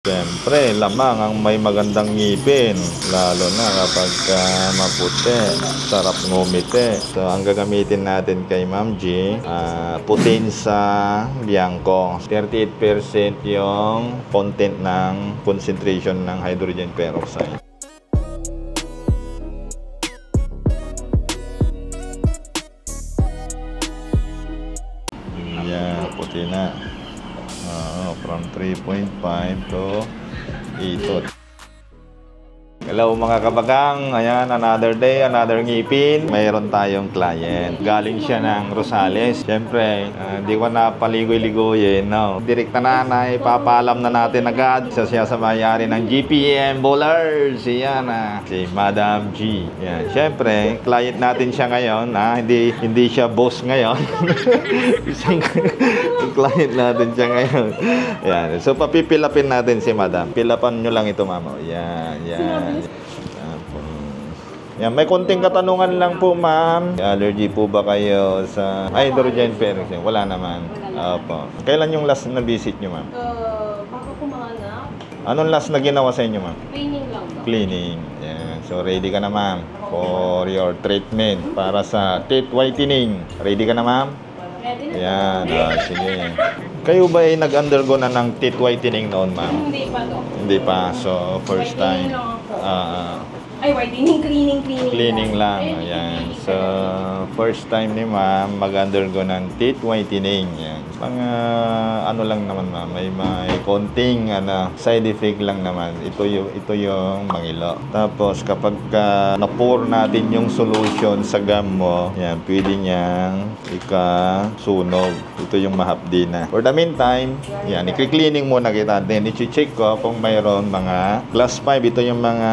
Siyempre, lamang ang may magandang ngipin, lalo na kapag maputi, sarap ngumiti. So, ang gagamitin natin kay Ma'am G, Potenza Bianco. 38% yung content ng concentration ng hydrogen peroxide. Yan, puti na. From 3.5 to 8. Hello mga kabagang, ayan, another day, another ngipin. Mayroon tayong client. Galing siya ng Rosales. Siyempre, hindi ko na paligoy-ligoyin, no? Direkta na ipapaalam na natin agad siya sa may-ari ng GPM Bowlers. Yan si Madam G. Yan. Siyempre, client natin siya ngayon, hindi siya boss ngayon. Isang client natin siya ngayon. Yan. So, papipilapin natin si Madam. Pilapan nyo lang ito, mama. Yan. Yan, may konting katanungan lang po, ma'am. Allergy po ba kayo sa hydrogen peroxide? Wala naman. Opo. Kailan yung last na visit nyo, ma'am? Baka po mga anak. Anong last na ginawa sa inyo, ma'am? Cleaning lang ba? Cleaning. Yan. So, ready ka na, ma'am, for your treatment para sa teeth whitening. Ready ka na, ma'am? Ready na. Yan. Sige. Kayo ba ay nag-undergo na ng teeth whitening noon, ma'am? Hindi pa to. Hindi pa. So, first time. Ay, whitening, Cleaning lang. Ayan. So, first time ni ma'am mag-undergo ng teeth whitening. Yan. Ano lang naman, ma'am. May konting side effect lang naman. Ito yung mangilo. Tapos, kapag na-pour natin yung solution sa gum mo, yan, pwede niyang ikasunog. Ito yung mahapdi na. For the meantime, yan, i-cleaning muna kita. Then, i-check ko kung mayroon mga class 5. Ito yung mga,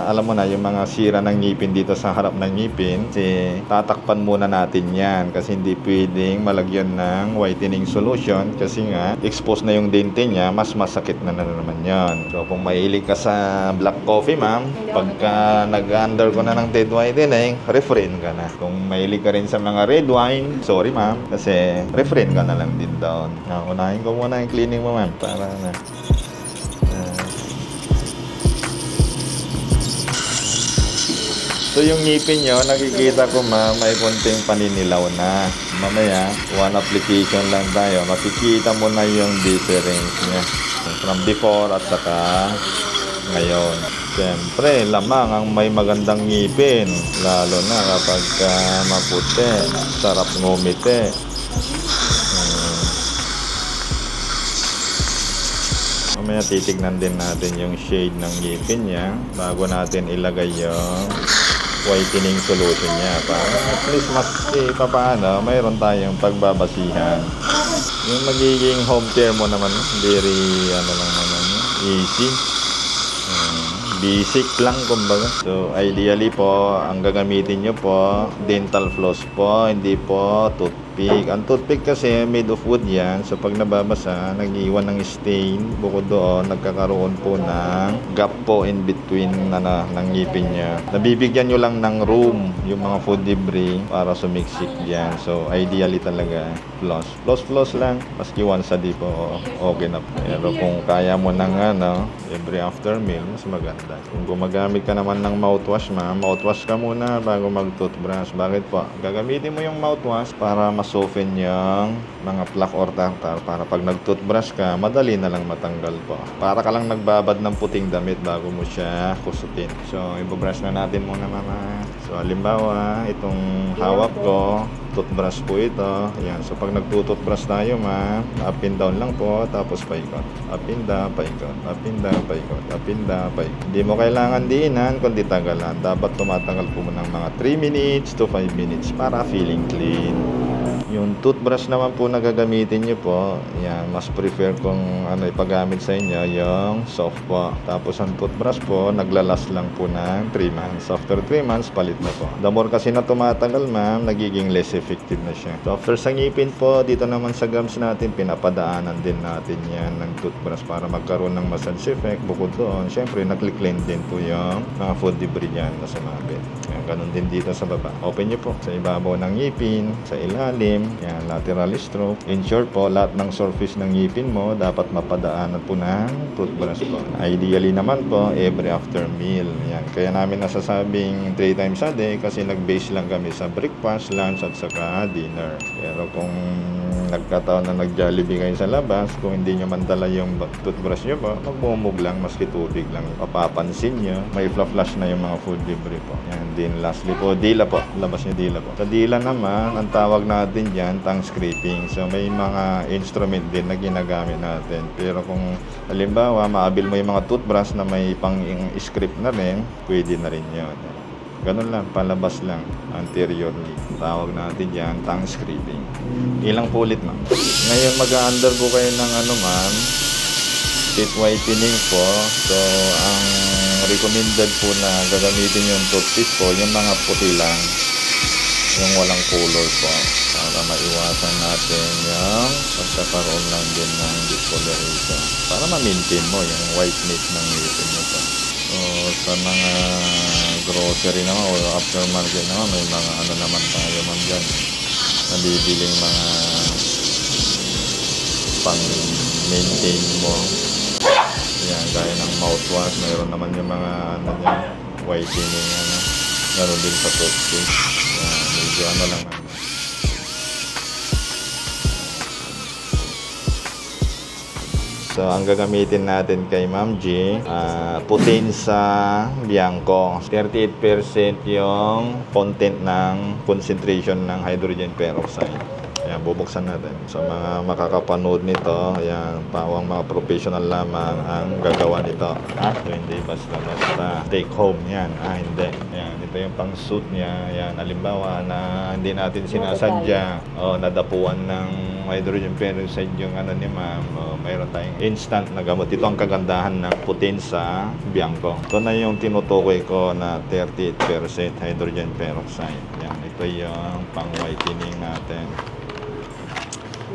alam mo na, yung mga sira ng ngipin dito sa harap ng ngipin. Kasi tatakpan muna natin yan kasi hindi pwedeng malagyan ng whitening solution kasi nga exposed na yung dente niya, mas masakit na naman yan. So kung mahilig ka sa black coffee, ma'am, pagka nag-undergo na ng teeth whitening, refrain ka na. Kung mahilig ka rin sa mga red wine, sorry ma'am, kasi refrain ka na lang din doon. Unahin ko muna yung cleaning mo, ma'am, para na so yung ngipin nyo, nakikita ko, ma'am, may konting paninilaw na. Mamaya, one application lang tayo. Makikita mo na yung difference niya from before at saka ngayon. Siyempre, lamang ang may magandang ngipin, lalo na kapag maputi, sarap ngumiti. Mamaya titignan din natin yung shade ng ngipin niya bago natin ilagay yung whitening solution niya para at least mas papaano mayroon tayong pagbabasihan. Yung magiging home care mo naman very lang naman, easy, basic lang kumbaga. So ideally po ang gagamitin nyo po dental floss po, hindi po toothpick. Ang toothpick kasi made of wood yan, so pag nababasa nag-iwan ng stain. Bukod doon nagkakaroon po ng gap po in between ng ngipin niya. Nabibigyan nyo lang ng room yung mga food debris para sumiksik yan. So ideally talaga floss lang, maski once a day po okay na po. Pero kung kaya mo ng every after meal, mas maganda. Kung gumagamit ka naman ng mouthwash, ma'am, mouthwash ka muna bago mag-toothbrush. Bakit po? Gagamitin mo yung mouthwash para soften yung mga plaque or tartar para pag nag-toothbrush ka, madali na lang matanggal po. Para ka lang nagbabad ng puting damit bago mo siya kusutin. So, ibabrush na natin muna, mama. So, halimbawa, itong hawak ko, toothbrush po ito. Ayan. So, pag nagtutoothbrush tayo, ma, up and down lang po, tapos paikot. Up and down, paikot. Up and down, paikot. Up and down, paikot. Hindi mo kailangan diinan, kundi tagalan. Dapat tumatanggal po mo ng mga 3 minutes to 5 minutes para feeling clean. Yung toothbrush naman po na gagamitin nyo po, yan, mas prefer kung ipagamit sa inyo yung soft po. Tapos ang toothbrush po, naglalas lang po ng 3 months. After 3 months, palit na po. The more kasi na tumatagal, ma'am, nagiging less effective na siya. So after sa ngipin po, dito naman sa gums natin, pinapadaanan din natin yan ng toothbrush para magkaroon ng massage effect. Bukod doon, syempre, nakli-clean din po yung mga food debris dyan na sumabit. Yan, Ganun din dito sa baba. Open nyo po sa ibabaw ng ngipin, sa ilalim, yan, lateral stroke. In short po, lahat ng surface ng ngipin mo dapat mapadaanan po ng toothbrush po. Ideally naman po, every after meal. Yan. Kaya namin nasasabing 3 times a day kasi nag-base lang kami sa breakfast, lunch at saka dinner. Pero kung nagkataon na nag-Jollibee kayo sa labas, kung hindi nyo man dala yung toothbrush nyo po, magmumug lang, maski tubig lang. Papapansin nyo, may flash na yung mga food debris po. Yan din, lastly po, dila po. Labas nyo dila po. Sa dila naman, ang tawag natin dyan, tongue scraping. So may mga instrument din na ginagamit natin. Pero kung halimbawa, maabil mo yung mga toothbrush na may pang-script na rin, pwede na rin yun. Ganun lang, palabas lang, anteriorly. Tawag natin dyan, tongue scraping. Ilang pulit, ma'am? Ngayon, mag-a-undergo kayo ng ma'am, teeth whitening po. So, ang recommended po na gagamitin yung toothpaste po, yung mga puti lang, yung walang color po, para maiwasan natin yung pagkakaroon lang din ng discoloration. Para ma-maintain mo yung whiteness ng ngipin mo po. So, sa mga grocery naman o aftermarket naman, may mga naman tayo man dyan. Nabibiling mga pang-maintain mo. Yan, gaya ng mouthwash, mayroon naman yung mga whitening, gano'n din sa toothpaste. Yan, medyo lang. So, ang gagamitin natin kay Ma'am G, Potenza Bianco. 38% yung content ng concentration ng hydrogen peroxide. Ayan, bubuksan natin. Sa mga makakapanood nito, ayan, pawang mga professional lamang ang gagawa nito. So, hindi basta take home yan. Hindi. Ayan, ito yung pang suit niya. Ayan, halimbawa na hindi natin sinasadya o nadapuan ng hydrogen peroxide yung ni ma'am, mayroon tayong instant na gamot. Ito ang kagandahan ng Potenza Bianco. Ito na yung tinutukoy ko na 38% hydrogen peroxide. Yan, ito yung pang whitening natin.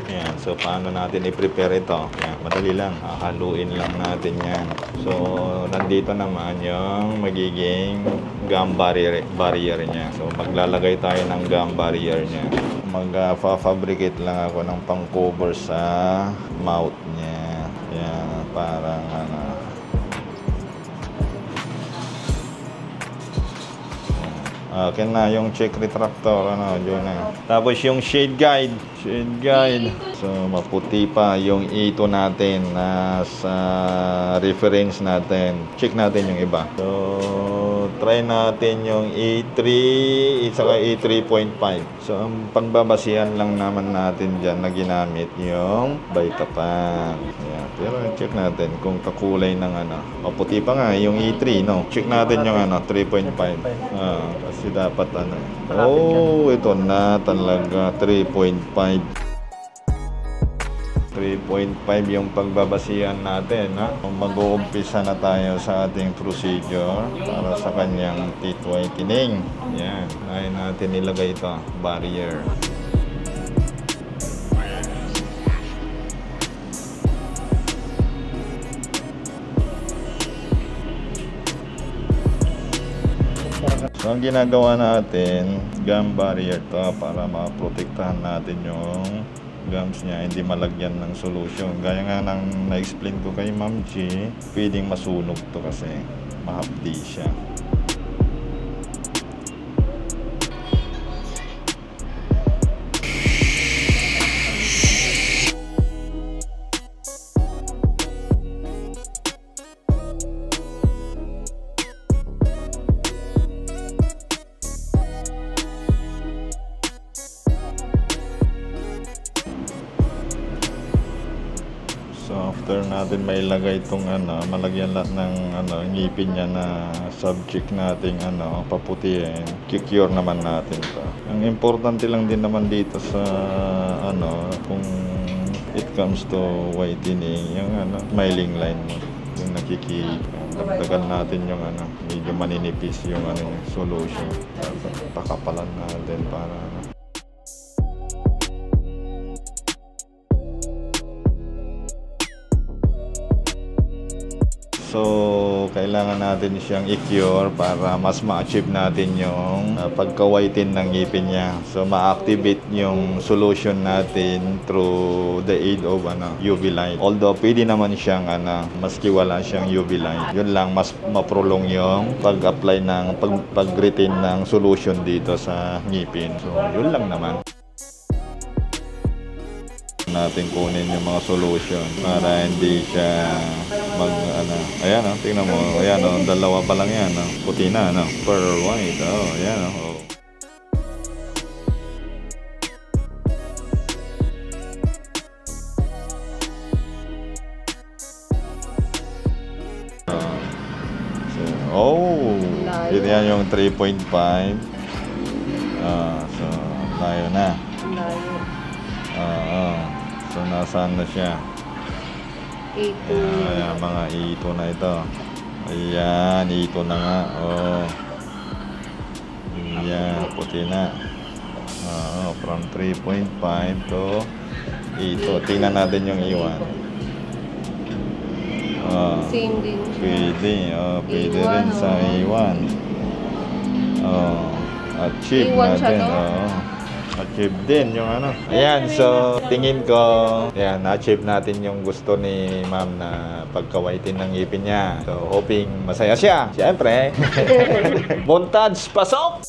Yan, so paano natin i-prepare ito? Yan, madali lang. Haluin lang natin yan. So, nandito naman yung magiging gum barrier niya. So, maglalagay tayo ng gum barrier niya. Mag-fabricate lang ako ng pang-cover sa mouth niya. Yan, parang okay na yung check retractor, yun na. Tapos yung shade guide. So, maputi pa yung E2 natin na sa reference natin. Check natin yung iba. So, try natin yung E3 at saka E3.5. So, ang pangbabasihan lang naman natin dyan na ginamit yung Vitapan. Yan. Pero check natin kung kakulay ng maputi pa nga yung E3, no? Check natin yung 3.5. Kasi dapat ito na talaga 3.5 yung pagbabasihan natin, mag-uumpisa na tayo sa ating procedure para sa kanyang teeth whitening. Yan, kaya natin ilagay ito, barrier. So, ang ginagawa natin, gum barrier to para maprotektahan natin yung gums niya, hindi malagyan ng solution. Gaya nga ng na-explain ko kay Ma'am G, pwedeng masunog to kasi mahapdi siya. After natin mailagay itong malagyan lahat ng ngipin niya na subject nating paputihin, kikure naman natin to. Ang importante lang din naman dito sa kung it comes to whitening, yung smiling line mo, yung dagdagan natin yung medyo maninipis yung solution. Pakapalan natin para So, So, kailangan natin siyang i-cure para mas ma-achieve natin yung pagka-whiten ng ngipin niya. So, ma-activate yung solution natin through the aid of UV light. Although, pwede naman siyang maski wala siyang UV light. Yun lang, mas ma-prolong yung pag-apply ng, pag-retain ng solution dito sa ngipin. So, yun lang naman. Natin kunin yung mga solution para hindi siya ayan tingnan mo, ayan dalawa pa lang yan, puti na, pearl white, ayan yun yan yung 3.5. So layo na. So, nasaan na siya? A2. Ayan, mga A2 na ito. Ayan, A2 na nga. Ayan, puti na. From 3.5 to A2. Tingnan natin yung A1. Same din siya. Pwede. Pwede rin sa A1. Achieve A1 siya, natin. Achieve din yung Ayan, so tingin ko, ayan, na-achieve natin yung gusto ni ma'am na pagka-whiten ng ngipin niya. So, hoping masaya siya. Siyempre. Montage, pasok!